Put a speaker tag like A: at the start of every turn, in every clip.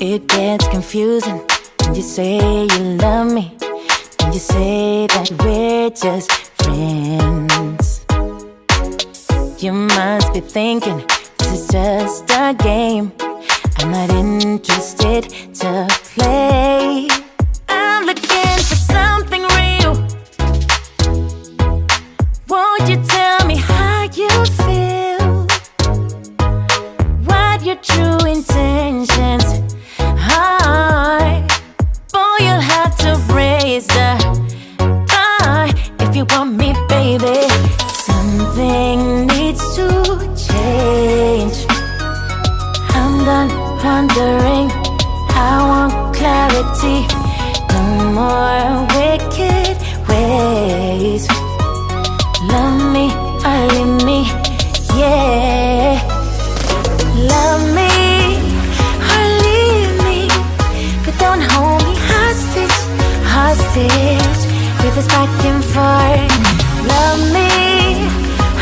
A: It gets confusing when you say you love me, when you say that we're just friends. You must be thinking this is just a game. I'm not interested to play. I'm looking for something real. Won't you tell me how you feel? What your true intentions are? Boy, you'll have to raise the bar if you want me, baby. Something needs to change. I'm done wondering, I want clarity. No more wicked ways. Love me or leave me, yeah. Love me or leave me, but don't hold me hostage, hostage with this back and forth. Love me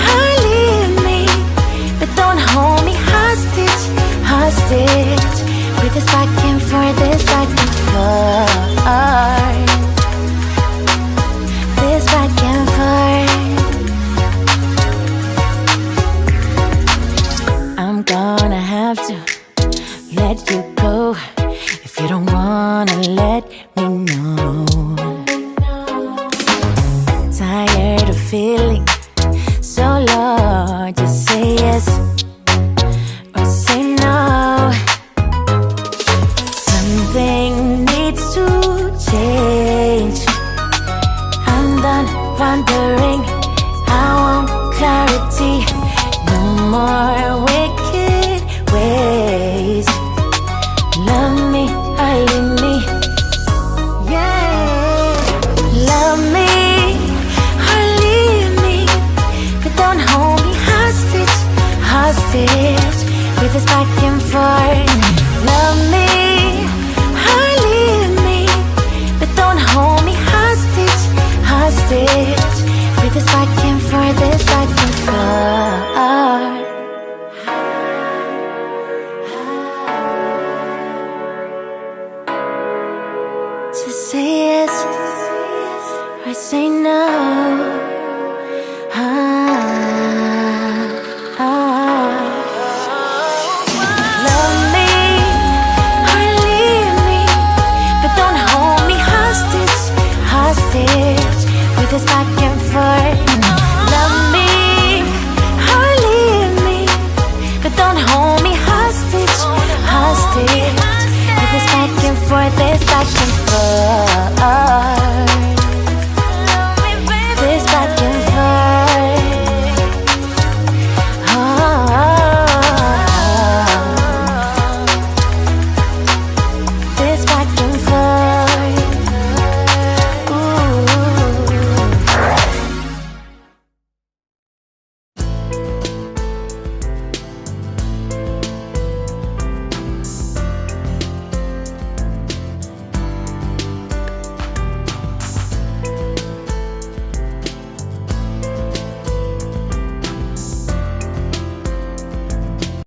A: or leave me, but don't hold me hostage, hostage with this back and forth, this back and forth, this back and forth. I'm gonna have to let you go if you don't wanna let me know. Tired of feeling so low, just say yes or say no. Something needs to change. I'm done wondering, I want clarity. No more wicked ways. Love me or leave me, yeah. Love me or leave me, but don't hold me hostage, hostage with this back and forth. Love me or leave me, but don't hold me hostage, hostage with this back and forth, this back and forth. Just say yes or say no. Love me or leave me, but don't hold me hostage, hostage with this back and forth. Love me or leave me, but don't hold me hostage, hostage with this back and forth, this back and forth.